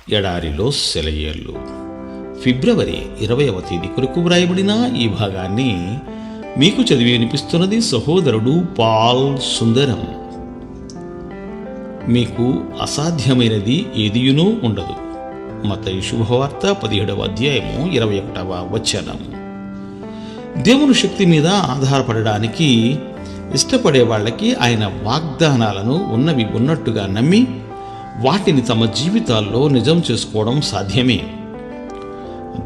ఎడారిలో సెలయేళ్ళు. ఫిబ్రవరి 20వ తేదీ కొరకు వ్రాయబడిన ఈ భాగాన్ని మీకు చదివి వినిపిస్తున్నది సహోదరుడు పాల్ సుందరం. మీకు అసాధ్యమైనది ఏదియునూ ఉండదు. మత్తయి శుభవార్త 17వ అధ్యాయము 21వ వచనం. దేవుని శక్తి మీద ఆధారపడడానికి ఇష్టపడే వాళ్ళకి ఆయన వాగ్దానాలను ఉన్నవి ఉన్నట్టుగా నమ్మి వాటిని తమ జీవితాల్లో నిజం చేసుకోవడం సాధ్యమే.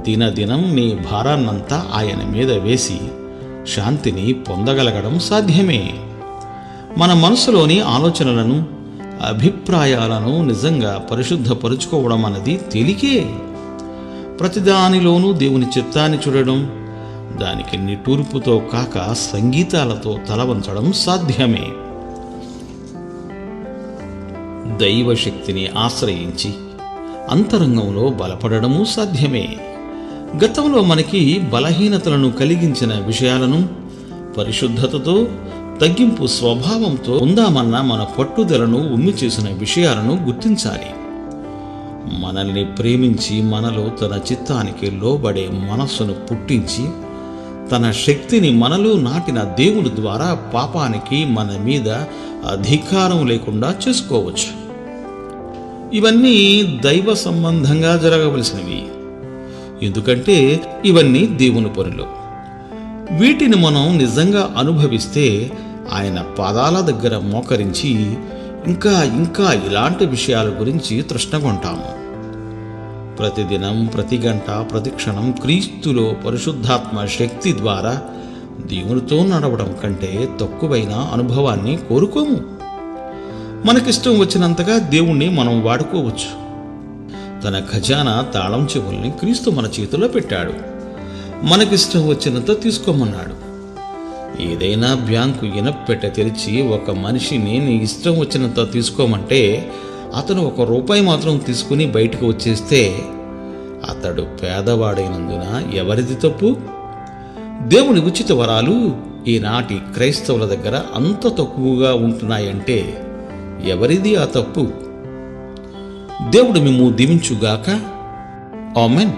దినదినం నీ భారాన్నంతా ఆయన మీద వేసి శాంతిని పొందగలగడం సాధ్యమే. మన మనసులోని ఆలోచనలను, అభిప్రాయాలను నిజంగా పరిశుద్ధపరుచుకోవడం అన్నది తేలికే. ప్రతిదానిలోనూ దేవుని చిత్తాన్ని చూడడం, దానికి నిట్టూర్పుతో కాక సంగీతాలతో తలవంచడం సాధ్యమే. దైవశక్తిని ఆశ్రయించి అంతరంగంలో బలపడము సాధ్యమే. గతంలో మనకి బలహీనతలను కలిగించిన విషయాలను పరిశుద్ధతతో, తగ్గింపు స్వభావంతో ఉందామన్న మన పట్టుదలను ఉమ్మి చేసిన విషయాలను గుర్తించాలి. మనల్ని ప్రేమించి మనలో తన చిత్తానికి లోబడే మనస్సును పుట్టించి తన శక్తిని మనలో నాటిన దేవుని ద్వారా పాపానికి మన మీద అధికారం లేకుండా చేసుకోవచ్చు. ఇవన్నీ దైవ సంబంధంగా జరగవలసినవి. ఎందుకంటే ఇవన్నీ దేవుని పనులు. వీటిని మనం నిజంగా అనుభవిస్తే ఆయన పాదాల దగ్గర మోకరించి ఇంకా ఇంకా ఇలాంటి విషయాల గురించి తృష్ణగొంటాము. ప్రతిదినం, ప్రతి గంట, ప్రతి క్షణం క్రీస్తులో పరిశుద్ధాత్మ శక్తి ద్వారా దేవునితో నడవడం కంటే తక్కువైన అనుభవాన్ని కోరుకోము. మనకిష్టం వచ్చినంతగా దేవుణ్ణి మనం వాడుకోవచ్చు. తన ఖజానా తాళం చెవుల్ని క్రీస్తు మన చేతిలో పెట్టాడు. మనకిష్టం వచ్చినంత తీసుకోమన్నాడు. ఏదైనా బ్యాంకు ఇనప్పెట్టె తెరిచి ఒక మనిషిని నీ ఇష్టం వచ్చినంత తీసుకోమంటే అతను ₹1 మాత్రం తీసుకుని బయటకు వచ్చేస్తే అతడు పేదవాడైనందున ఎవరిది తప్పు? దేవుని ఉచిత వరాలు ఈనాటి క్రైస్తవుల దగ్గర అంత తక్కువగా ఉంటున్నాయంటే ఎవరిది ఆ తప్పు? దేవుడు మిమ్ము దీవించుగాక. ఆమేన్.